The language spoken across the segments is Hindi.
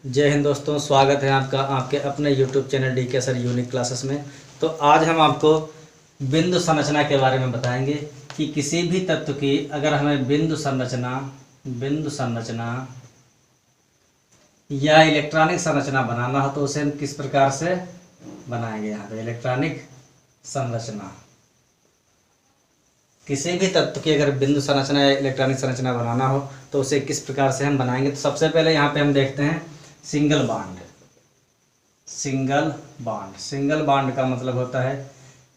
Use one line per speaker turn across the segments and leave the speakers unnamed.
जय हिंद दोस्तों, स्वागत है आपका आपके अपने YouTube चैनल डी के सर यूनिक क्लासेस में। तो आज हम आपको बिंदु संरचना के बारे में बताएंगे कि किसी भी तत्व की अगर हमें बिंदु संरचना या इलेक्ट्रॉनिक संरचना बनाना हो तो उसे हम किस प्रकार से बनाएंगे। यहाँ पे इलेक्ट्रॉनिक संरचना, किसी भी तत्व की अगर बिंदु संरचना या इलेक्ट्रॉनिक संरचना बनाना हो तो उसे किस प्रकार से हम बनाएंगे। तो सबसे पहले यहाँ पे हम देखते हैं सिंगल बॉन्ड का मतलब होता है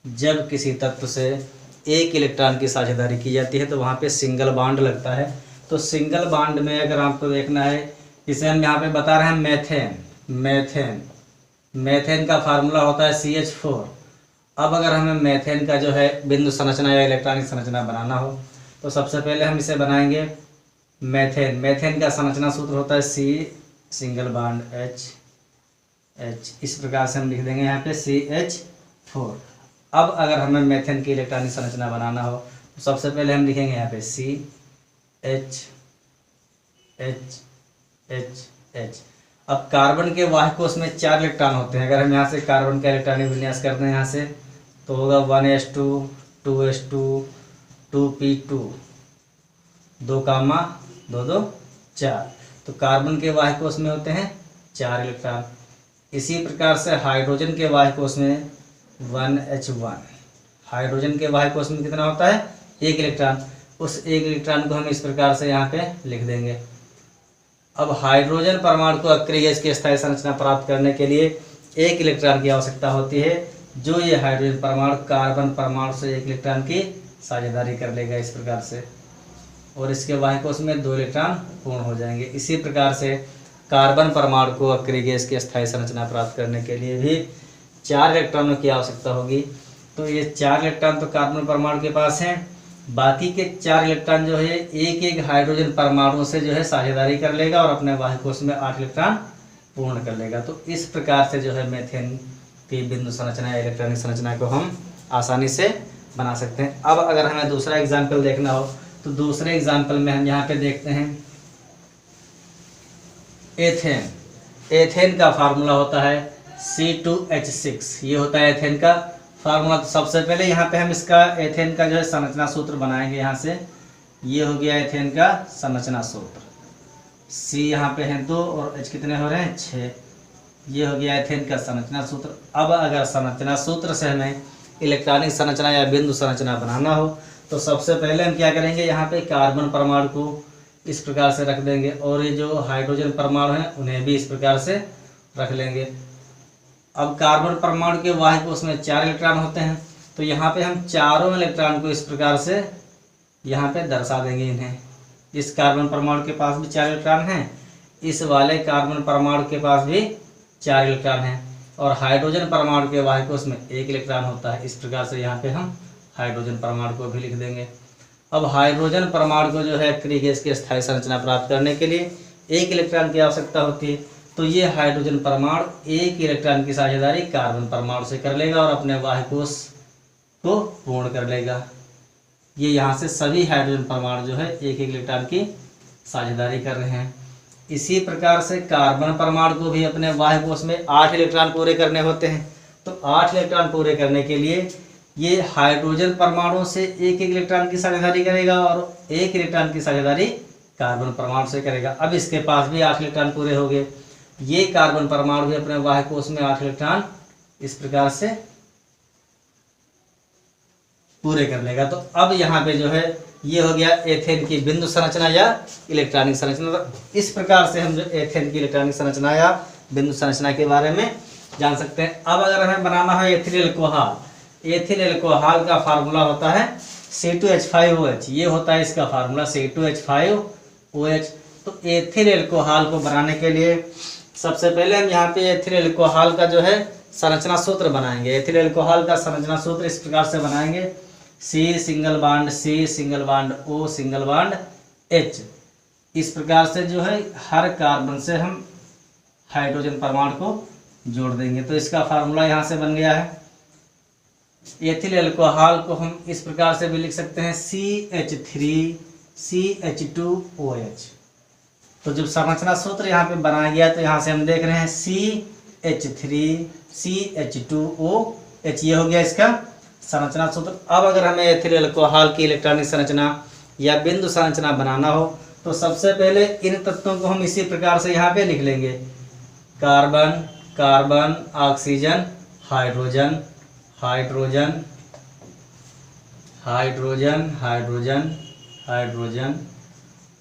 जब किसी तत्व से एक इलेक्ट्रॉन की साझेदारी की जाती है तो वहाँ पे सिंगल बॉन्ड लगता है। तो सिंगल बॉन्ड में अगर आपको देखना है, इसे हम यहाँ पे बता रहे हैं मेथेन का फार्मूला होता है CH4। अब अगर हमें मेथेन का जो है बिंदु संरचना या इलेक्ट्रॉनिक संरचना बनाना हो तो सबसे पहले हम इसे बनाएंगे मेथेन का संरचना सूत्र होता है C सिंगल बॉन्ड H। इस प्रकार से हम लिख देंगे यहाँ पे CH4। अब अगर हमें मेथेन की इलेक्ट्रॉनिक संरचना बनाना हो तो सबसे पहले हम लिखेंगे यहाँ पे CH। अब कार्बन के वाहक कोष में 4 इलेक्ट्रॉन होते हैं। अगर हम यहाँ से कार्बन का इलेक्ट्रॉनिक विन्यास करते हैं यहाँ से तो होगा 1s2 2s2 2p2 2 कामा 2 2 4। तो कार्बन के वाहक कोष में होते हैं 4 इलेक्ट्रॉन। इसी प्रकार से हाइड्रोजन के वाहक कोष में 1h1। हाइड्रोजन के वाहक कोष में कितना होता है? 1 इलेक्ट्रॉन। उस 1 इलेक्ट्रॉन को हम इस प्रकार से यहाँ पे लिख देंगे। अब हाइड्रोजन परमाणु को अक्रिय गैस की स्थायी संरचना प्राप्त करने के लिए 1 इलेक्ट्रॉन की आवश्यकता होती है, जो ये हाइड्रोजन परमाणु कार्बन परमाणु से 1 इलेक्ट्रॉन की साझेदारी कर लेगा इस प्रकार से, और इसके वाहक कोष में 2 इलेक्ट्रॉन पूर्ण हो जाएंगे। इसी प्रकार से कार्बन परमाणु को अक्रिय गैस की स्थायी संरचना प्राप्त करने के लिए भी 4 इलेक्ट्रॉनों की आवश्यकता होगी। तो ये 4 इलेक्ट्रॉन तो कार्बन परमाणु के पास हैं, बाकी के 4 इलेक्ट्रॉन जो है एक हाइड्रोजन परमाणु से जो है साझेदारी कर लेगा और अपने वाहक कोष में 8 इलेक्ट्रॉन पूर्ण कर लेगा। तो इस प्रकार से जो है मेथेन की बिंदु संरचना या इलेक्ट्रॉनिक संरचना को हम आसानी से बना सकते हैं। अब अगर हमें दूसरा एग्जाम्पल देखना हो तो दूसरे एग्जाम्पल में हम यहाँ पे देखते हैं एथेन का फार्मूला होता है C2H6। ये होता है एथेन का फार्मूला। तो सबसे पहले यहाँ पे हम इसका एथेन का जो है संरचना सूत्र बनाएंगे। यहाँ से ये हो गया एथेन का संरचना सूत्र। C यहाँ पे है 2 और H कितने हो रहे हैं? 6। ये हो गया एथेन का संरचना सूत्र। अब अगर संरचना सूत्र से हमें इलेक्ट्रॉनिक संरचना या बिंदु संरचना बनाना हो तो सबसे पहले हम क्या करेंगे, यहाँ पे कार्बन परमाणु को इस प्रकार से रख देंगे और ये जो हाइड्रोजन परमाणु हैं उन्हें भी इस प्रकार से रख लेंगे। अब कार्बन परमाणु के वाहक कोष में 4 इलेक्ट्रॉन होते हैं, तो यहाँ पे हम चारों इलेक्ट्रॉन को इस प्रकार से यहाँ पे दर्शा देंगे इन्हें। इस कार्बन परमाणु के पास भी 4 इलेक्ट्रॉन हैं, इस वाले कार्बन परमाणु के पास भी 4 इलेक्ट्रॉन हैं, और हाइड्रोजन परमाणु के वाहक कोष में 1 इलेक्ट्रॉन होता है। इस प्रकार से यहाँ पे हम हाइड्रोजन परमाणु को भी लिख देंगे। अब हाइड्रोजन परमाणु को जो है अक्रिय गैस की स्थायी संरचना प्राप्त करने के लिए 1 इलेक्ट्रॉन की आवश्यकता होती है। तो ये हाइड्रोजन परमाणु 1 इलेक्ट्रॉन की साझेदारी कार्बन परमाणु से कर लेगा और अपने वाहक कोष को पूर्ण कर लेगा। ये यहाँ से सभी हाइड्रोजन परमाणु जो है 1 इलेक्ट्रॉन की साझेदारी कर रहे हैं। इसी प्रकार से कार्बन परमाणु को भी अपने वाहक कोष में 8 इलेक्ट्रॉन पूरे करने होते हैं। तो 8 इलेक्ट्रॉन पूरे करने के लिए ये हाइड्रोजन परमाणु से 1 इलेक्ट्रॉन की साझेदारी करेगा और 1 इलेक्ट्रॉन की साझेदारी कार्बन परमाणु से करेगा। अब इसके पास भी 8 इलेक्ट्रॉन पूरे हो गए। ये कार्बन परमाणु भी अपने वाहक कोष में 8 इलेक्ट्रॉन इस प्रकार से पूरे कर लेगा। तो अब यहाँ पे जो है ये हो गया एथेन की बिंदु संरचना या इलेक्ट्रॉनिक संरचना। तो इस प्रकार से हम जो एथेन की इलेक्ट्रॉनिक संरचना या बिंदु संरचना के बारे में जान सकते हैं। अब अगर हमें बनाना है एथिल एल्कोहल का फार्मूला होता है C2H5OH। ये होता है इसका फार्मूला C2H5OH। तो एथिल एल्कोहल को बनाने के लिए सबसे पहले हम यहाँ पे एथिल एल्कोहल का जो है संरचना सूत्र बनाएंगे। एथिल एल्कोहल का संरचना सूत्र इस प्रकार से बनाएंगे C single bond O single bond H। इस प्रकार से जो है हर कार्बन से हम हाइड्रोजन परमाणु को जोड़ देंगे। तो इसका फार्मूला यहाँ से बन गया है। एथिल एल्कोहल को हम इस प्रकार से भी लिख सकते हैं CH3CH2OH। तो जब संरचना सूत्र यहाँ पे बनाया गया तो यहाँ से हम देख रहे हैं CH3CH2OH, ये हो गया इसका संरचना सूत्र। अब अगर हमें एथिल अल्कोहल की इलेक्ट्रॉनिक संरचना या बिंदु संरचना बनाना हो तो सबसे पहले इन तत्वों को हम इसी प्रकार से यहाँ पे लिख लेंगे, carbon carbon, oxygen hydrogen hydrogen hydrogen hydrogen hydrogen,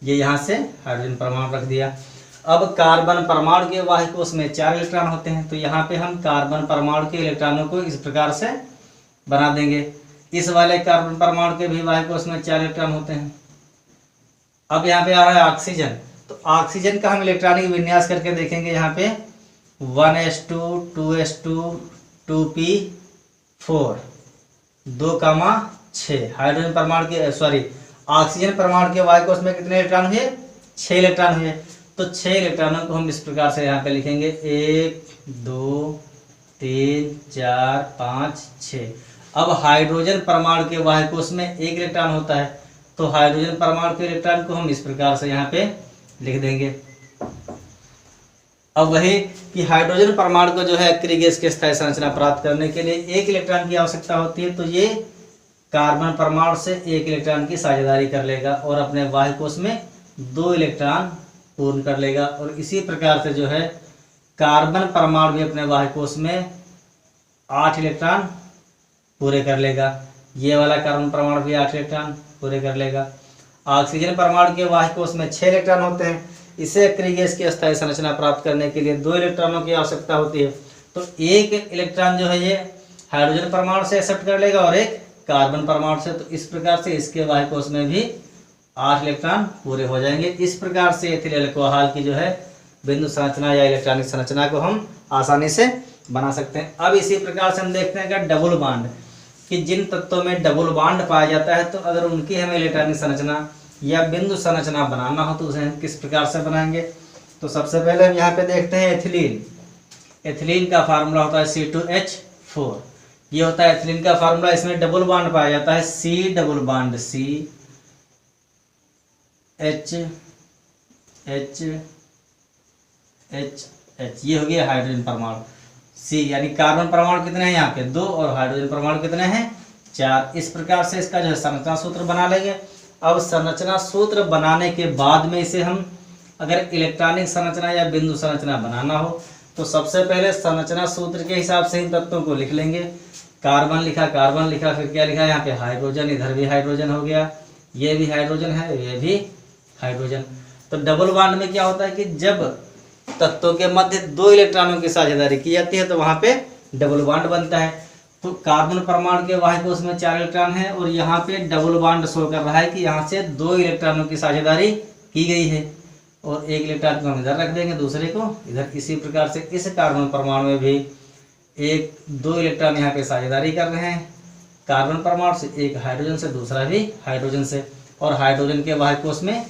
ये यहाँ से हाइड्रोजन परमाणु रख दिया। अब कार्बन परमाणु के वाहक कोश में 4 इलेक्ट्रॉन होते हैं, तो यहाँ पे हम कार्बन परमाणु के इलेक्ट्रॉनों को इस प्रकार से बना देंगे। इस वाले कार्बन परमाणु के भी वाहक कोश में 4 इलेक्ट्रॉन होते हैं। अब यहाँ पे आ रहा है ऑक्सीजन, तो ऑक्सीजन का हम इलेक्ट्रॉनिक विन्यास करके देखेंगे। यहाँ पे 1s2 2s2 2p4 2,6 हाइड्रोजन परमाणु के ऑक्सीजन परमाणु के वाहक कोश में कितने इलेक्ट्रॉन हुए? 6 इलेक्ट्रॉन हुए। तो 6 इलेक्ट्रॉनों को हम इस प्रकार से यहाँ पे लिखेंगे 1 2 3 4 5 6। अब हाइड्रोजन परमाणु के वाहक कोश में 1 इलेक्ट्रॉन होता है, तो हाइड्रोजन परमाणु के इलेक्ट्रॉन को हम इस प्रकार से यहाँ पे लिख देंगे। अब वही कि हाइड्रोजन परमाणु को जो है एक्रिय गैस की स्थायी संरचना प्राप्त करने के लिए 1 इलेक्ट्रॉन की आवश्यकता होती है, तो ये कार्बन परमाणु से 1 इलेक्ट्रॉन की साझेदारी कर लेगा और अपने वाहक कोश में 2 इलेक्ट्रॉन पूर्ण कर लेगा। और इसी प्रकार से जो है कार्बन परमाणु भी अपने वाहक कोश में 8 इलेक्ट्रॉन पूरे कर लेगा। ये वाला कार्बन परमाणु भी 8 इलेक्ट्रॉन पूरे कर लेगा। ऑक्सीजन परमाणु के वाहक कोश में 6 इलेक्ट्रॉन होते हैं। इसे एक्रिय गैस की स्थायी संरचना प्राप्त करने के लिए 2 इलेक्ट्रॉनों की आवश्यकता होती है, तो 1 इलेक्ट्रॉन जो है ये हाइड्रोजन परमाणु से एक्सेप्ट कर लेगा और 1 कार्बन परमाणु से। तो इस प्रकार से इसके वाहक कोश में भी 8 इलेक्ट्रॉन पूरे हो जाएंगे। इस प्रकार से एथिल अल्कोहल की जो है बिंदु संरचना या इलेक्ट्रॉनिक संरचना को हम आसानी से बना सकते हैं। अब इसी प्रकार से हम देखते हैं कि डबल बॉन्ड, कि जिन तत्वों में डबल बॉन्ड पाया जाता है तो अगर उनकी हमें इलेक्ट्रॉनिक संरचना या बिंदु संरचना बनाना हो तो उसे हम किस प्रकार से बनाएंगे। तो सबसे पहले हम यहाँ पे देखते हैं एथिलीन। एथिलीन का फार्मूला होता है C2H4, ये होता है एथिलीन का फार्मूला। इसमें डबल बॉन्ड पाया जाता है, C double bond CH H H H, ये हो गया हाइड्रोजन परमाणु C, यानी कार्बन परमाणु कितने हैं यहाँ पे 2 और हाइड्रोजन परमाणु कितने हैं 4। इस प्रकार से इसका जो है संरचना सूत्र बना लेंगे। अब संरचना सूत्र बनाने के बाद में इसे हम अगर इलेक्ट्रॉनिक संरचना या बिंदु संरचना बनाना हो तो सबसे पहले संरचना सूत्र के हिसाब से इन तत्वों को लिख लेंगे। कार्बन लिखा, फिर क्या लिखा यहाँ पे हाइड्रोजन, इधर भी हाइड्रोजन हो गया, ये भी हाइड्रोजन है, ये भी हाइड्रोजन। तो डबल बॉन्ड में क्या होता है कि जब तत्वों के मध्य 2 इलेक्ट्रॉनों की साझेदारी की जाती है तो वहां पे डबल बॉन्ड बनता है। तो कार्बन परमाणु के वाहक कोश में 4 इलेक्ट्रॉन है और यहाँ पे डबल बॉन्ड शो कर रहा है कि यहाँ से 2 इलेक्ट्रॉनों की साझेदारी की गई है और 1 इलेक्ट्रॉन को हम इधर रख देंगे, दूसरे को इधर। इसी प्रकार से इस कार्बन परमाणु में भी 2 इलेक्ट्रॉन यहाँ पे साझेदारी कर रहे हैं कार्बन परमाणु से, एक हाइड्रोजन से, दूसरा भी हाइड्रोजन से। और हाइड्रोजन के वाहक कोश में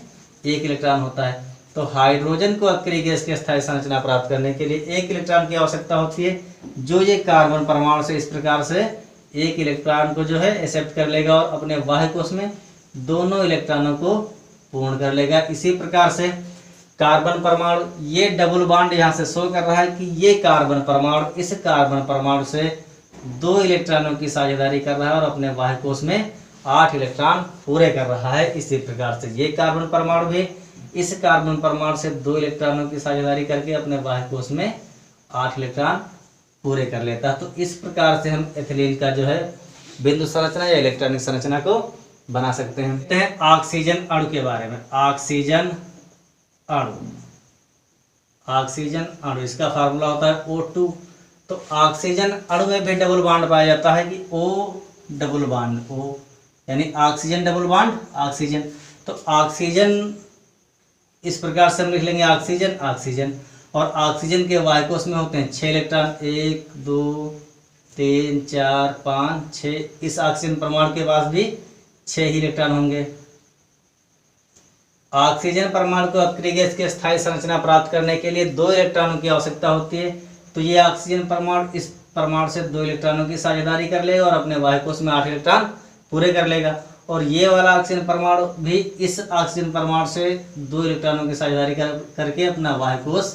1 इलेक्ट्रॉन होता है। तो हाइड्रोजन को एक्रिय गैस की स्थायी संरचना प्राप्त करने के लिए 1 इलेक्ट्रॉन की आवश्यकता होती है, जो ये कार्बन परमाणु से इस प्रकार से 1 इलेक्ट्रॉन को जो है एक्सेप्ट कर लेगा और अपने वाहक कोश में दोनों इलेक्ट्रॉनों को पूर्ण कर लेगा। इसी प्रकार से कार्बन परमाणु, ये डबल बॉन्ड यहाँ से शो कर रहा है कि ये कार्बन परमाणु इस कार्बन परमाणु से 2 इलेक्ट्रॉनों की साझेदारी कर रहा है और अपने वाहक कोश में 8 इलेक्ट्रॉन पूरे कर रहा है। इसी प्रकार से ये कार्बन परमाणु भी इस कार्बन परमाणु से 2 इलेक्ट्रॉनों की साझेदारी करके अपने वाहक कोश में 8 इलेक्ट्रॉन पूरे कर लेता है। तो इस प्रकार से हम एथिलीन का जो है बिंदु संरचना या इलेक्ट्रॉनिक संरचना को बना सकते हैं। देखते हैं ऑक्सीजन अणु के बारे में। ऑक्सीजन अणु इसका फार्मूला होता है O2। तो ऑक्सीजन अणु में भी डबल बॉन्ड पाया जाता है कि O डबल बॉन्ड O, यानी ऑक्सीजन डबल बॉन्ड ऑक्सीजन। तो ऑक्सीजन इस प्रकार से हम लिख लेंगे ऑक्सीजन। और ऑक्सीजन के वाहक कोश में होते हैं 6 इलेक्ट्रॉन, 1 2 3 4 5 6। इस ऑक्सीजन परमाणु के पास भी 6 ही इलेक्ट्रॉन होंगे। ऑक्सीजन परमाणु को एक्रिय गैस की स्थायी संरचना प्राप्त करने के लिए 2 इलेक्ट्रॉनों की आवश्यकता होती है। तो ये ऑक्सीजन परमाणु इस परमाणु से 2 इलेक्ट्रॉनों की साझेदारी कर लेगा और अपने वाहक कोश में 8 इलेक्ट्रॉन पूरे कर लेगा। और ये वाला ऑक्सीजन परमाणु भी इस ऑक्सीजन परमाणु से 2 इलेक्ट्रॉनों की साझेदारी करके अपना बाह्य कोश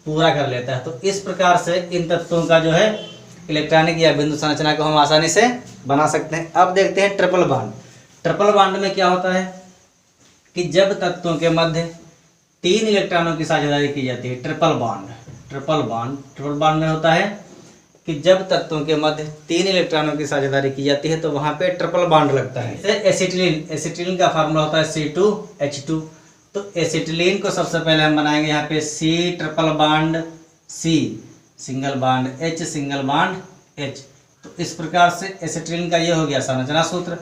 पूरा कर लेता है। तो इस प्रकार से इन तत्वों का जो है इलेक्ट्रॉनिक या बिंदु संरचना को हम आसानी से बना सकते हैं। अब देखते हैं ट्रिपल बॉन्ड। ट्रिपल बॉन्ड में क्या होता है कि जब तत्वों के मध्य 3 इलेक्ट्रॉनों की साझेदारी की जाती है, ट्रिपल बॉन्ड में होता है कि जब तत्वों के मध्य 3 इलेक्ट्रॉनों की साझेदारी की जाती है तो वहां पे ट्रिपल बॉन्ड लगता है। जैसे एसिटिलीन का फार्मूला होता है C2H2। तो एसिटिलीन को सबसे पहले हम बनाएंगे यहाँ पे C triple bond C single bond H single bond H। तो इस प्रकार से एसिटिलीन का ये हो गया संरचना सूत्र।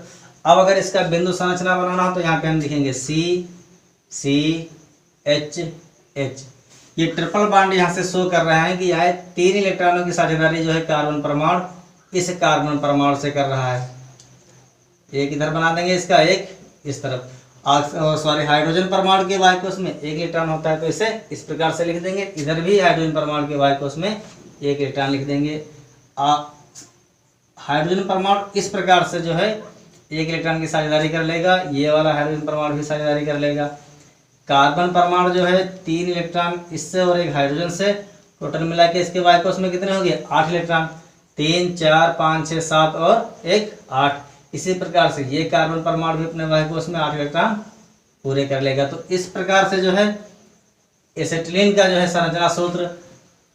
अब अगर इसका बिंदु संरचना बनाना हो तो यहाँ पे हम लिखेंगे CH ये ट्रिपल बॉन्ड यहाँ से शो कर रहे हैं कि यह 3 इलेक्ट्रॉनों की साझेदारी जो है कार्बन परमाणु इस कार्बन परमाणु से कर रहा है। एक इधर बना देंगे इसका, एक इस तरफ। हाइड्रोजन परमाणु के बाह्य कोश में 1 इलेक्ट्रॉन होता है तो इसे इस प्रकार से लिख देंगे। इधर भी हाइड्रोजन परमाणु के बाह्य कोश में 1 इलेक्ट्रॉन लिख देंगे। हाइड्रोजन परमाणु इस प्रकार से जो है 1 इलेक्ट्रॉन की साझेदारी कर लेगा। ये वाला हाइड्रोजन परमाणु भी साझेदारी कर लेगा। कार्बन परमाणु जो है 3 इलेक्ट्रॉन इससे और 1 हाइड्रोजन से, टोटल मिला के इसके बाह्य कोश में कितने हो गए 8 इलेक्ट्रॉन। 3 4 5 6 7 और 1 8। इसी प्रकार से ये कार्बन परमाणु भी अपने बाह्य कोश में 8 इलेक्ट्रॉन पूरे कर लेगा। तो इस प्रकार से जो है एसिटिलीन का जो है संरचना सूत्र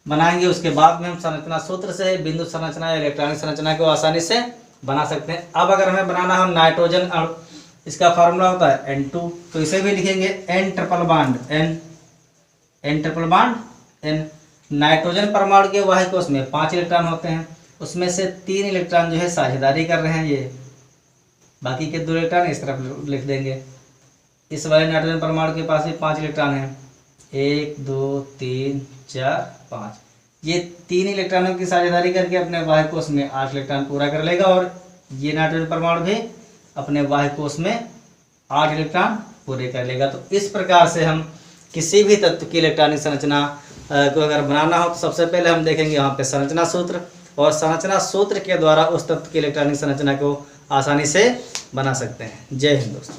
बनाएंगे। उसके बाद में हम संरचना सूत्र से बिंदु संरचना या इलेक्ट्रॉनिक संरचना को आसानी से बना सकते हैं। अब अगर हमें बनाना हो नाइट्रोजन अणु, इसका फार्मूला होता है N2। तो इसे भी लिखेंगे N triple bond N। Nitrogen परमाणु के बाह्य कोश में 5 इलेक्ट्रॉन होते हैं, उसमें से 3 इलेक्ट्रॉन जो है साझेदारी कर रहे हैं ये, बाकी के 2 इलेक्ट्रॉन इस तरफ लिख देंगे। इस वाले नाइट्रोजन परमाणु के पास भी 5 इलेक्ट्रॉन हैं, 1 2 3 4 5। ये 3 इलेक्ट्रॉनों की साझेदारी करके अपने बाह्य कोश में 8 इलेक्ट्रॉन पूरा कर लेगा और ये नाइट्रोजन परमाणु भी अपने बाह्य कोश में 8 इलेक्ट्रॉन पूरे कर लेगा। तो इस प्रकार से हम किसी भी तत्व की इलेक्ट्रॉनिक संरचना को अगर बनाना हो तो सबसे पहले हम देखेंगे यहाँ पे संरचना सूत्र, और संरचना सूत्र के द्वारा उस तत्व की इलेक्ट्रॉनिक संरचना को आसानी से बना सकते हैं। जय हिंद दोस्तों।